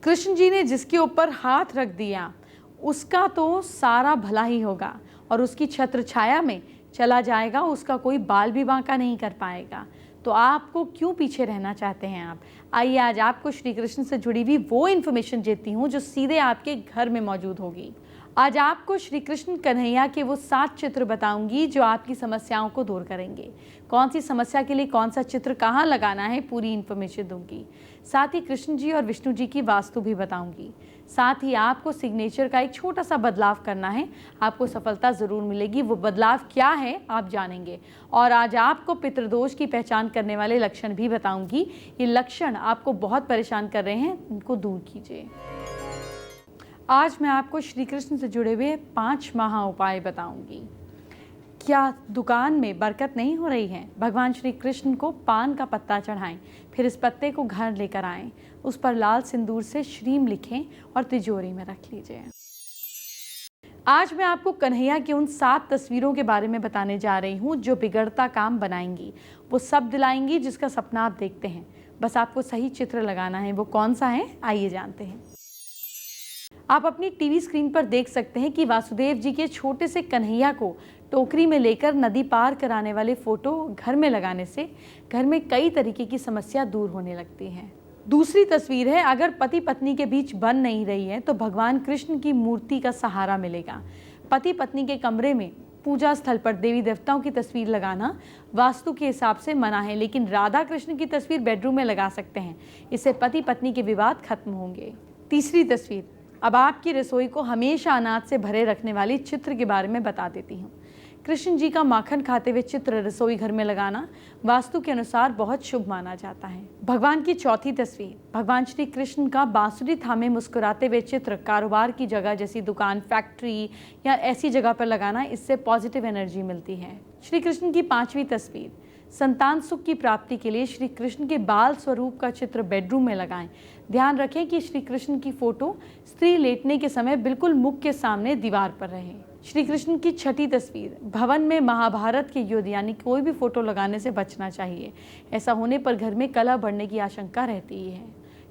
कृष्ण जी ने जिसके ऊपर हाथ रख दिया उसका तो सारा भला ही होगा और उसकी छत्र छाया में चला जाएगा, उसका कोई बाल भी बांका नहीं कर पाएगा। तो आपको क्यों पीछे रहना चाहते हैं आप? आइए आज आपको श्री कृष्ण से जुड़ी हुई वो इन्फॉर्मेशन देती हूँ जो सीधे आपके घर में मौजूद होगी। आज आपको श्री कृष्ण कन्हैया के वो 7 चित्र बताऊंगी जो आपकी समस्याओं को दूर करेंगे। कौन सी समस्या के लिए कौन सा चित्र कहाँ लगाना है, पूरी इन्फॉर्मेशन दूंगी। साथ ही कृष्ण जी और विष्णु जी की वास्तु भी बताऊंगी। साथ ही आपको सिग्नेचर का एक छोटा सा बदलाव करना है, आपको सफलता ज़रूर मिलेगी। वो बदलाव क्या है आप जानेंगे। और आज आपको पितृदोष की पहचान करने वाले लक्षण भी बताऊंगी। ये लक्षण आपको बहुत परेशान कर रहे हैं, इनको दूर कीजिए। आज मैं आपको श्री कृष्ण से जुड़े हुए 5 महा उपाय बताऊंगी। क्या दुकान में बरकत नहीं हो रही है? भगवान श्री कृष्ण को पान का पत्ता चढ़ाएं, फिर इस पत्ते को घर लेकर आएं, उस पर लाल सिंदूर से श्रीम लिखें और तिजोरी में रख लीजिए। आज मैं आपको कन्हैया की उन 7 तस्वीरों के बारे में बताने जा रही हूँ जो बिगड़ता काम बनाएंगी, वो सब दिलाएंगी जिसका सपना आप देखते हैं। बस आपको सही चित्र लगाना है। वो कौन सा है, आइए जानते हैं। आप अपनी टीवी स्क्रीन पर देख सकते हैं कि वासुदेव जी के छोटे से कन्हैया को टोकरी में लेकर नदी पार कराने वाले फोटो घर में लगाने से घर में कई तरीके की समस्या दूर होने लगती हैं। दूसरी तस्वीर है, अगर पति पत्नी के बीच बन नहीं रही है तो भगवान कृष्ण की मूर्ति का सहारा मिलेगा। पति पत्नी के कमरे में पूजा स्थल पर देवी देवताओं की तस्वीर लगाना वास्तु के हिसाब से मना है, लेकिन राधा कृष्ण की तस्वीर बेडरूम में लगा सकते हैं। इससे पति पत्नी के विवाद खत्म होंगे। तीसरी तस्वीर, अब आपकी रसोई को हमेशा अनाज से भरे रखने वाली चित्र के बारे में बता देती हूँ। कृष्ण जी का माखन खाते हुए चित्र रसोई घर में लगाना वास्तु के अनुसार बहुत शुभ माना जाता है। भगवान की चौथी तस्वीर, भगवान श्री कृष्ण का बांसुरी थामे मुस्कुराते हुए चित्र कारोबार की जगह जैसी दुकान, फैक्ट्री या ऐसी जगह पर लगाना, इससे पॉजिटिव एनर्जी मिलती है। श्री कृष्ण की 5वीं तस्वीर, संतान सुख की प्राप्ति के लिए श्री कृष्ण के बाल स्वरूप का चित्र बेडरूम में लगाएं। ध्यान रखें कि श्री कृष्ण की फोटो स्त्री लेटने के समय बिल्कुल मुख के सामने दीवार पर रहे। श्री कृष्ण की 6ठी तस्वीर, भवन में महाभारत के युद्ध यानी कोई भी फोटो लगाने से बचना चाहिए। ऐसा होने पर घर में कलह बढ़ने की आशंका रहती है।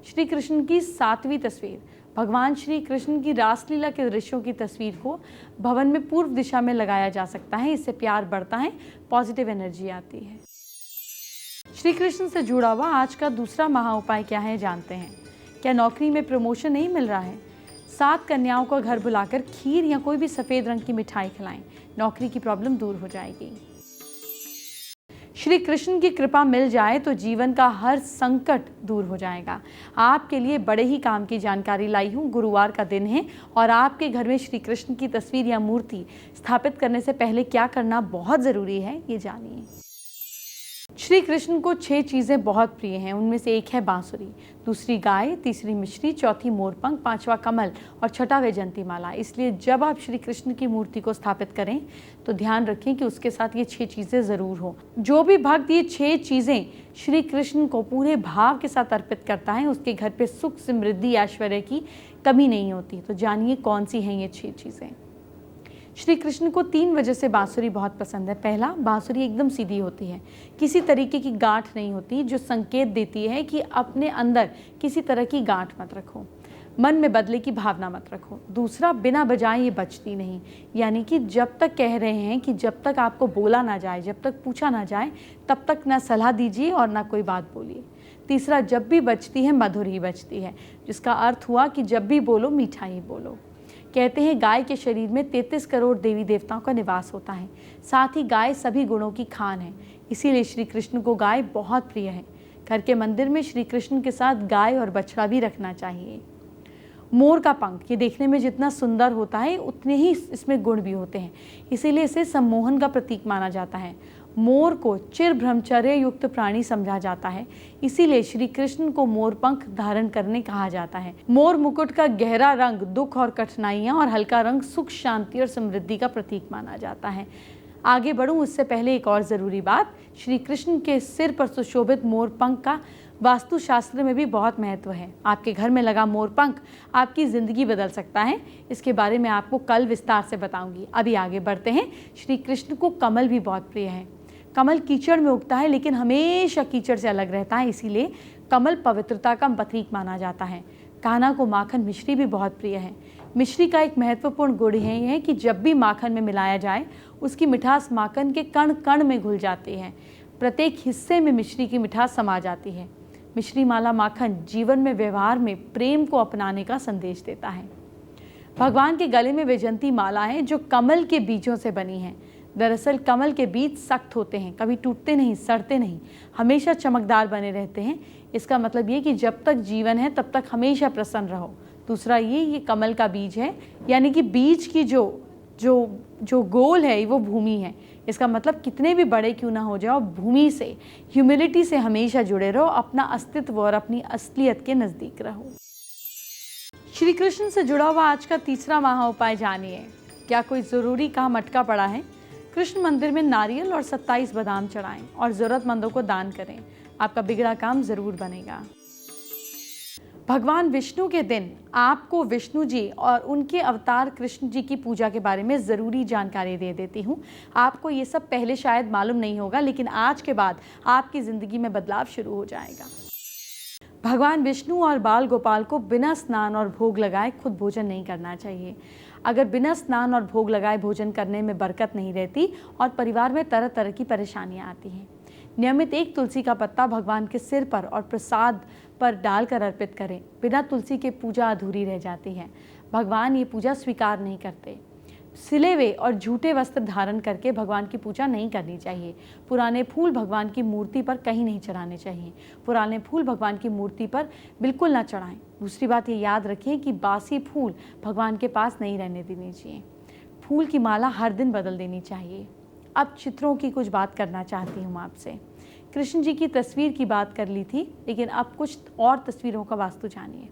श्री कृष्ण की 7वीं तस्वीर, भगवान श्री कृष्ण की रासलीला के दृश्यों की तस्वीर को भवन में पूर्व दिशा में लगाया जा सकता है। इससे प्यार बढ़ता है, पॉजिटिव एनर्जी आती है। श्री कृष्ण से जुड़ा हुआ आज का दूसरा महा उपाय क्या है, जानते हैं। क्या नौकरी में प्रमोशन नहीं मिल रहा है? 7 कन्याओं को घर बुलाकर खीर या कोई भी सफेद रंग की मिठाई खिलाएं, नौकरी की प्रॉब्लम दूर हो जाएगी। श्री कृष्ण की कृपा मिल जाए तो जीवन का हर संकट दूर हो जाएगा। आपके लिए बड़े ही काम की जानकारी लाई हूँ। गुरुवार का दिन है और आपके घर में श्री कृष्ण की तस्वीर या मूर्ति स्थापित करने से पहले क्या करना बहुत ज़रूरी है, ये जानिए। श्री कृष्ण को 6 चीज़ें बहुत प्रिय हैं। उनमें से एक है बांसुरी, दूसरी गाय, तीसरी मिश्री, चौथी मोरपंख, 5वां कमल और 6वां वैजयंती माला। इसलिए जब आप श्री कृष्ण की मूर्ति को स्थापित करें तो ध्यान रखें कि उसके साथ ये 6 चीज़ें ज़रूर हो। जो भी भक्त ये 6 चीज़ें श्री कृष्ण को पूरे भाव के साथ अर्पित करता है उसके घर पे सुख, समृद्धि, ऐश्वर्य की कमी नहीं होती। तो जानिए कौन सी हैं ये 6 चीज़ें। श्री कृष्ण को 3 वजह से बांसुरी बहुत पसंद है। पहला, बांसुरी एकदम सीधी होती है, किसी तरीके की गांठ नहीं होती, जो संकेत देती है कि अपने अंदर किसी तरह की गांठ मत रखो, मन में बदले की भावना मत रखो। दूसरा, बिना बजाए ये बजती नहीं, यानी कि जब तक कह रहे हैं कि जब तक आपको बोला ना जाए, जब तक पूछा ना जाए, तब तक ना सलाह दीजिए और ना कोई बात बोलिए। तीसरा, जब भी बजती है मधुर ही बजती है, जिसका अर्थ हुआ कि जब भी बोलो मीठा ही बोलो। कहते हैं गाय के शरीर में 33 करोड़ देवी देवताओं का निवास होता है। साथ ही गाय सभी गुणों की खान है, इसीलिए श्री कृष्ण को गाय बहुत प्रिय है। घर के मंदिर में श्री कृष्ण के साथ गाय और बछड़ा भी रखना चाहिए। मोर का पंख, ये देखने में जितना सुंदर होता है उतने ही इसमें गुण भी होते हैं, इसीलिए इसे सम्मोहन का प्रतीक माना जाता है। मोर को चिर ब्रह्मचर्य युक्त प्राणी समझा जाता है, इसीलिए श्री कृष्ण को मोर पंख धारण करने कहा जाता है। मोर मुकुट का गहरा रंग दुख और कठिनाइयां और हल्का रंग सुख, शांति और समृद्धि का प्रतीक माना जाता है। आगे बढ़ूं उससे पहले एक और ज़रूरी बात, श्री कृष्ण के सिर पर सुशोभित मोर पंख का वास्तुशास्त्र में भी बहुत महत्व है। आपके घर में लगा मोर पंख आपकी ज़िंदगी बदल सकता है। इसके बारे में आपको कल विस्तार से बताऊंगी। अभी आगे बढ़ते हैं। श्री कृष्ण को कमल भी बहुत प्रिय है। कमल कीचड़ में उगता है लेकिन हमेशा कीचड़ से अलग रहता है, इसीलिए कमल पवित्रता का प्रतीक माना जाता है। कान्हा को माखन मिश्री भी बहुत प्रिय है। मिश्री का एक महत्वपूर्ण गुण है कि जब भी माखन में मिलाया जाए उसकी मिठास माखन के कण कण में घुल जाती है। प्रत्येक हिस्से में मिश्री की मिठास समा जाती है। मिश्री माला माखन जीवन में व्यवहार में प्रेम को अपनाने का संदेश देता है। भगवान के गले में वैजयंती माला है जो कमल के बीजों से बनी है। दरअसल कमल के बीज सख्त होते हैं, कभी टूटते नहीं, सड़ते नहीं, हमेशा चमकदार बने रहते हैं। इसका मतलब ये कि जब तक जीवन है तब तक हमेशा प्रसन्न रहो। दूसरा ये कमल का बीज है, यानी कि बीज की जो गोल है वो भूमि है। इसका मतलब कितने भी बड़े क्यों ना हो जाओ, भूमि से, ह्यूमिलिटी से हमेशा जुड़े रहो, अपना अस्तित्व और अपनी असलियत के नज़दीक रहो। श्री कृष्ण से जुड़ा हुआ आज का तीसरा महा उपाय जानिए। क्या कोई ज़रूरी काम अटका पड़ा है? कृष्ण मंदिर में नारियल और 27 बादाम चढ़ाएं और ज़रूरतमंदों को दान करें। आपका बिगड़ा काम ज़रूर बनेगा। भगवान विष्णु के दिन आपको विष्णु जी और उनके अवतार कृष्ण जी की पूजा के बारे में ज़रूरी जानकारी दे देती हूँ। आपको ये सब पहले शायद मालूम नहीं होगा, लेकिन आज के बाद आपकी ज़िंदगी में बदलाव शुरू हो जाएगा। भगवान विष्णु और बाल गोपाल को बिना स्नान और भोग लगाए खुद भोजन नहीं करना चाहिए। अगर बिना स्नान और भोग लगाए भोजन करने में बरकत नहीं रहती और परिवार में तरह तरह की परेशानियां आती हैं। नियमित एक तुलसी का पत्ता भगवान के सिर पर और प्रसाद पर डालकर अर्पित करें। बिना तुलसी के पूजा अधूरी रह जाती है। भगवान ये पूजा स्वीकार नहीं करते। सिले हुए और झूठे वस्त्र धारण करके भगवान की पूजा नहीं करनी चाहिए। पुराने फूल भगवान की मूर्ति पर कहीं नहीं चढ़ाने चाहिए। पुराने फूल भगवान की मूर्ति पर बिल्कुल ना चढ़ाएं। दूसरी बात ये याद रखें कि बासी फूल भगवान के पास नहीं रहने देने चाहिए। फूल की माला हर दिन बदल देनी चाहिए। अब चित्रों की कुछ बात करना चाहती हूँ आपसे। कृष्ण जी की तस्वीर की बात कर ली थी, लेकिन अब कुछ और तस्वीरों का वास्तु जानिए।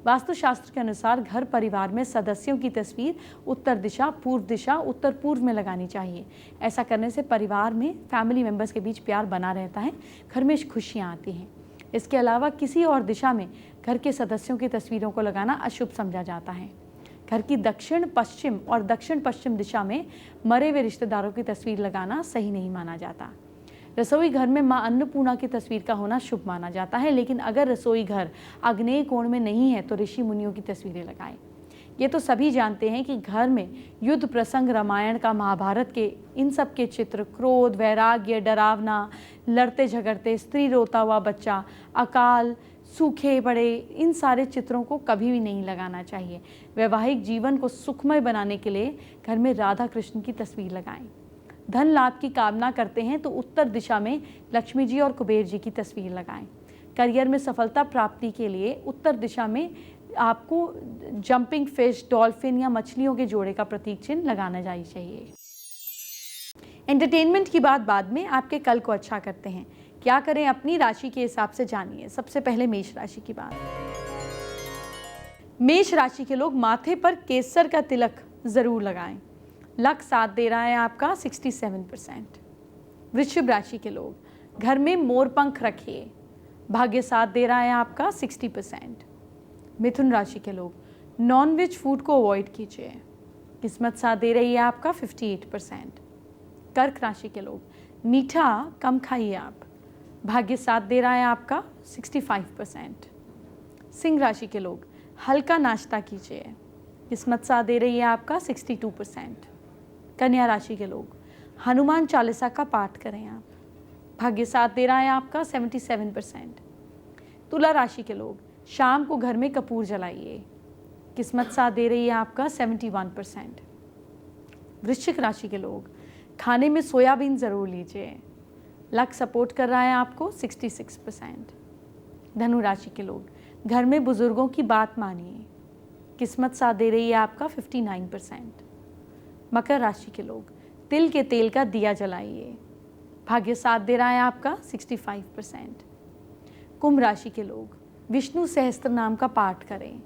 वास्तुशास्त्र के अनुसार घर परिवार में सदस्यों की तस्वीर उत्तर दिशा, पूर्व दिशा, उत्तर पूर्व में लगानी चाहिए। ऐसा करने से परिवार में फैमिली मेंबर्स के बीच प्यार बना रहता है, घर में खुशियाँ आती हैं। इसके अलावा किसी और दिशा में घर के सदस्यों की तस्वीरों को लगाना अशुभ समझा जाता है। घर की दक्षिण पश्चिम और दक्षिण पश्चिम दिशा में मरे हुए रिश्तेदारों की तस्वीर लगाना सही नहीं माना जाता। रसोई घर में मां अन्नपूर्णा की तस्वीर का होना शुभ माना जाता है, लेकिन अगर रसोई घर आग्नेय कोण में नहीं है तो ऋषि मुनियों की तस्वीरें लगाएं। ये तो सभी जानते हैं कि घर में युद्ध प्रसंग, रामायण का, महाभारत के, इन सब के चित्र, क्रोध, वैराग्य, डरावना, लड़ते झगड़ते, स्त्री रोता हुआ बच्चा, अकाल, सूखे पड़े, इन सारे चित्रों को कभी भी नहीं लगाना चाहिए। वैवाहिक जीवन को सुखमय बनाने के लिए घर में राधा कृष्ण की तस्वीर लगाएं। धन लाभ की कामना करते हैं तो उत्तर दिशा में लक्ष्मी जी और कुबेर जी की तस्वीर लगाएं। करियर में सफलता प्राप्ति के लिए उत्तर दिशा में आपको जंपिंग फिश, डॉल्फिन या मछलियों के जोड़े का प्रतीक चिन्ह लगाना चाहिए। एंटरटेनमेंट की बात बाद में, आपके कल को अच्छा करते हैं। क्या करें अपनी राशि के हिसाब से जानिए। सबसे पहले मेष राशि की बात। मेष राशि के लोग माथे पर केसर का तिलक जरूर लगाएं। लक साथ दे रहा है आपका 67%। वृश्चिक राशि के लोग घर में मोर पंख रखिए। भाग्य साथ दे रहा है आपका 60%। मिथुन राशि के लोग नॉनवेज फूड को अवॉइड कीजिए। किस्मत साथ दे रही है आपका 58%। कर्क राशि के लोग मीठा कम खाइए आप। भाग्य साथ दे रहा है आपका 65%। सिंह राशि के लोग हल्का नाश्ता कीजिए। किस्मत साथ दे रही है आपका 62%। कन्या राशि के लोग हनुमान चालीसा का पाठ करें आप। भाग्य साथ दे रहा है आपका 77%। तुला राशि के लोग शाम को घर में कपूर जलाइए। किस्मत साथ दे रही है आपका 71%। वृश्चिक राशि के लोग खाने में सोयाबीन ज़रूर लीजिए। लक सपोर्ट कर रहा है आपको 66%। धनु राशि के लोग घर में बुजुर्गों की बात मानिए। किस्मत साथ दे रही है आपका 59%। मकर राशि के लोग तिल के तेल का दिया जलाइए। भाग्य साथ दे रहा है आपका 65%। कुंभ राशि के लोग विष्णु सहस्त्र नाम का पाठ करें।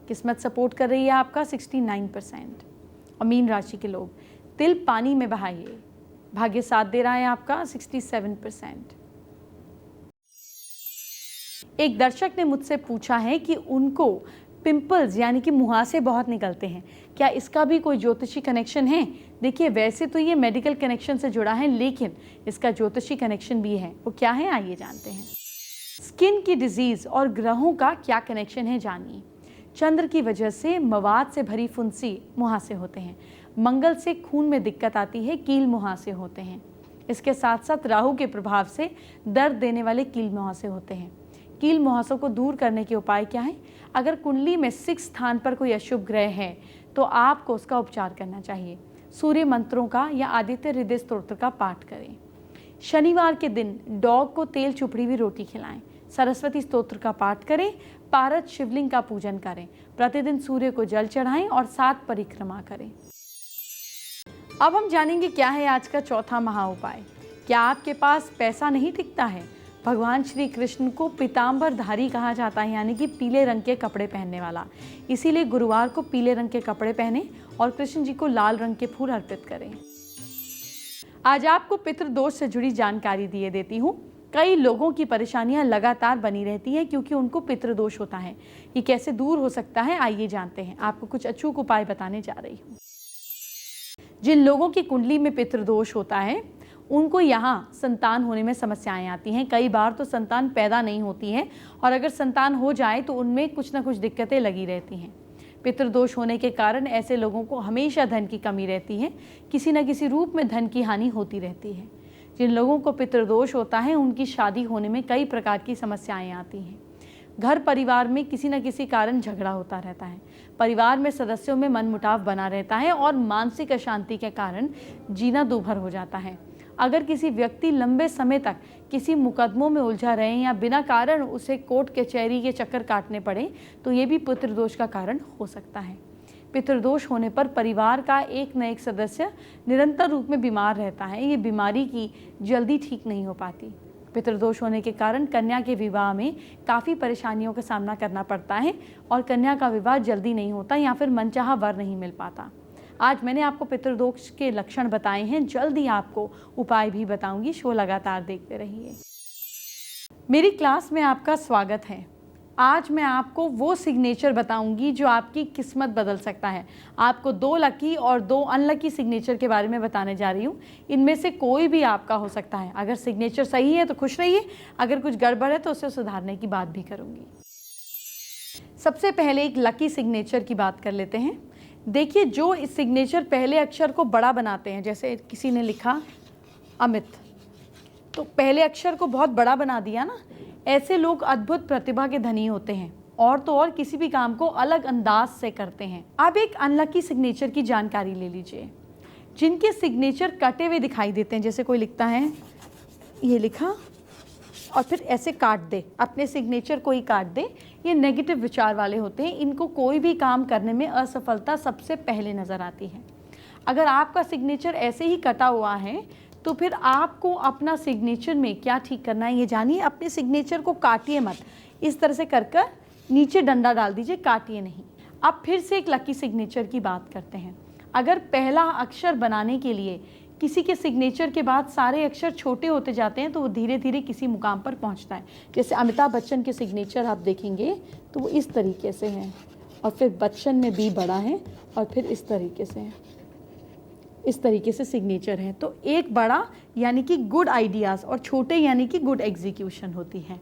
किस्मत सपोर्ट कर रही है आपका 69%। और मीन राशि के लोग तिल पानी में बहाइए। भाग्य साथ दे रहा है आपका 67%। एक दर्शक ने मुझसे पूछा है कि उनको पिंपल्स यानी कि मुहासे बहुत निकलते हैं, क्या इसका भी कोई ज्योतिषी कनेक्शन है? देखिए, वैसे तो ये मेडिकल कनेक्शन से जुड़ा है, लेकिन इसका ज्योतिषी कनेक्शन भी है। वो क्या है, आइए जानते हैं। स्किन की डिजीज और ग्रहों का क्या कनेक्शन है, जानिए। चंद्र की वजह से मवाद से भरी फुंसी मुहासे होते हैं। मंगल से खून में दिक्कत आती है, कील मुहासे होते हैं। इसके साथ साथ राहु के प्रभाव से दर्द देने वाले कील मुहासे होते हैं। कील मुहासों को दूर करने के उपाय क्या है? अगर कुंडली में 6 स्थान पर कोई अशुभ ग्रह है तो आपको उसका उपचार करना चाहिए। सूर्य मंत्रों का या आदित्य हृदय स्तोत्र का पाठ करें। शनिवार के दिन डॉग को तेल चुपड़ी हुई रोटी खिलाएं। सरस्वती स्तोत्र का पाठ करें। पारद शिवलिंग का पूजन करें। प्रतिदिन सूर्य को जल चढ़ाएं और 7 परिक्रमा करें। अब हम जानेंगे क्या है आज का चौथा महा उपाय। क्या आपके पास पैसा नहीं टिकता है? भगवान श्री कृष्ण को पीतांबरधारी कहा जाता है, यानी कि पीले रंग के कपड़े पहनने वाला। इसीलिए गुरुवार को पीले रंग के कपड़े पहने और कृष्ण जी को लाल रंग के फूल अर्पित करें। आज आपको पितृदोष से जुड़ी जानकारी दिए देती हूँ। कई लोगों की परेशानियां लगातार बनी रहती हैं क्योंकि उनको पितृदोष होता है। ये कैसे दूर हो सकता है, आइए जानते हैं। आपको कुछ अचूक उपाय बताने जा रही हूँ। जिन लोगों की कुंडली में पितृदोष होता है उनको यहाँ संतान होने में समस्याएं आती हैं। कई बार तो संतान पैदा नहीं होती है और अगर संतान हो जाए तो उनमें कुछ ना कुछ दिक्कतें लगी रहती हैं। पितृदोष होने के कारण ऐसे लोगों को हमेशा धन की कमी रहती है, किसी न किसी रूप में धन की हानि होती रहती है। जिन लोगों को पितृदोष होता है उनकी शादी होने में कई प्रकार की समस्याएं आती हैं। घर परिवार में किसी न किसी कारण झगड़ा होता रहता है। परिवार में सदस्यों में मनमुटाव बना रहता है और मानसिक अशांति के कारण जीना दूभर हो जाता है। अगर किसी व्यक्ति लंबे समय तक किसी मुकदमों में उलझा रहे या बिना कारण उसे कोर्ट कचहरी के चक्कर काटने पड़े तो ये भी पितृदोष का कारण हो सकता है। पितृदोष होने पर परिवार का एक न एक सदस्य निरंतर रूप में बीमार रहता है। ये बीमारी की जल्दी ठीक नहीं हो पाती। पितृदोष होने के कारण कन्या के विवाह में काफ़ी परेशानियों का सामना करना पड़ता है और कन्या का विवाह जल्दी नहीं होता या फिर मनचाहा वर नहीं मिल पाता। आज मैंने आपको पितृदोष के लक्षण बताए हैं, जल्दी आपको उपाय भी बताऊंगी। शो लगातार देखते रहिए। मेरी क्लास में आपका स्वागत है। आज मैं आपको वो सिग्नेचर बताऊंगी जो आपकी किस्मत बदल सकता है। आपको 2 लकी और 2 अनलकी सिग्नेचर के बारे में बताने जा रही हूँ। इनमें से कोई भी आपका हो सकता है। अगर सिग्नेचर सही है तो खुश रहिए, अगर कुछ गड़बड़ है तो उसे सुधारने की बात भी करूँगी। सबसे पहले एक लकी सिग्नेचर की बात कर लेते हैं। देखिए, जो इस सिग्नेचर पहले अक्षर को बड़ा बनाते हैं, जैसे किसी ने लिखा अमित, तो पहले अक्षर को बहुत बड़ा बना दिया ना, ऐसे लोग अद्भुत प्रतिभा के धनी होते हैं और तो और किसी भी काम को अलग अंदाज से करते हैं। अब एक अनलकी सिग्नेचर की जानकारी ले लीजिए। जिनके सिग्नेचर कटे हुए दिखाई देते हैं, जैसे कोई लिखता है, ये लिखा और फिर ऐसे काट दे, अपने सिग्नेचर को ही काट दे, ये नेगेटिव विचार वाले होते हैं। इनको कोई भी काम करने में असफलता सबसे पहले नज़र आती है। अगर आपका सिग्नेचर ऐसे ही कटा हुआ है तो फिर आपको अपना सिग्नेचर में क्या ठीक करना है ये जानिए। अपने सिग्नेचर को काटिए मत, इस तरह से कर कर नीचे डंडा डाल दीजिए, काटिए नहीं। अब फिर से एक लकी सिग्नेचर की बात करते हैं। अगर पहला अक्षर बनाने के लिए किसी के सिग्नेचर के बाद सारे अक्षर छोटे होते जाते हैं तो वो धीरे धीरे किसी मुकाम पर पहुंचता है। जैसे अमिताभ बच्चन के सिग्नेचर आप देखेंगे तो वो इस तरीके से हैं और फिर बच्चन में बी बड़ा है और फिर इस तरीके से है, इस तरीके से सिग्नेचर है। तो एक बड़ा यानी कि गुड आइडियाज़ और छोटे यानी कि गुड एग्जीक्यूशन होती है।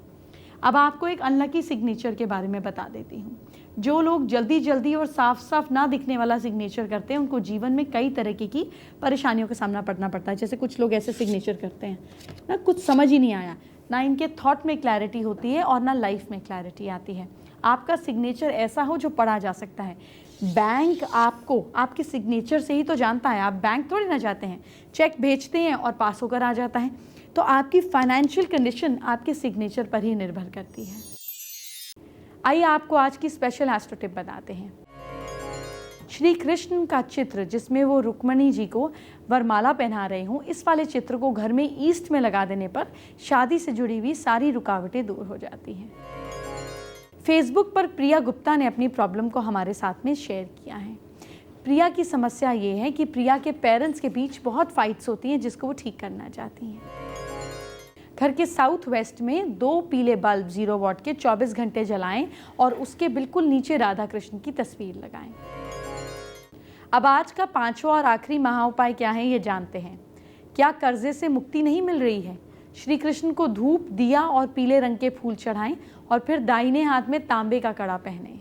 अब आपको एक अनलकी सिग्नेचर के बारे में बता देती हूँ। जो लोग जल्दी जल्दी और साफ साफ ना दिखने वाला सिग्नेचर करते हैं उनको जीवन में कई तरह की परेशानियों का सामना करना पड़ता है। जैसे कुछ लोग ऐसे सिग्नेचर करते हैं ना, कुछ समझ ही नहीं आया, ना इनके थॉट में क्लैरिटी होती है और ना लाइफ में क्लैरिटी आती है। आपका सिग्नेचर ऐसा हो जो पढ़ा जा सकता है। बैंक आपको आपके सिग्नेचर से ही तो जानता है। आप बैंक थोड़ी ना जाते हैं, चेक भेजते हैं और पास होकर आ जाता है। तो आपकी फाइनेंशियल कंडीशन आपके सिग्नेचर पर ही निर्भर करती है। आइए आपको आज की स्पेशल एस्ट्रो टिप बताते हैं। श्री कृष्ण का चित्र जिसमें वो रुक्मणी जी को वरमाला पहना रहे हों, इस वाले चित्र को घर में ईस्ट में लगा देने पर शादी से जुड़ी हुई सारी रुकावटें दूर हो जाती हैं। फेसबुक पर प्रिया गुप्ता ने अपनी प्रॉब्लम को हमारे साथ में शेयर किया है। प्रिया की समस्या ये है कि प्रिया के पेरेंट्स के बीच बहुत फाइट्स होती हैं जिसको वो ठीक करना चाहती हैं। घर के साउथ वेस्ट में 2 पीले बल्ब 0 वॉट के 24 घंटे जलाएं और उसके बिल्कुल नीचे राधा कृष्ण की तस्वीर लगाएं। अब आज का 5वां और आखिरी महा उपाय क्या है ये जानते हैं। क्या कर्जे से मुक्ति नहीं मिल रही है? श्री कृष्ण को धूप, दिया और पीले रंग के फूल चढ़ाएं और फिर दाहिने हाथ में तांबे का कड़ा पहने।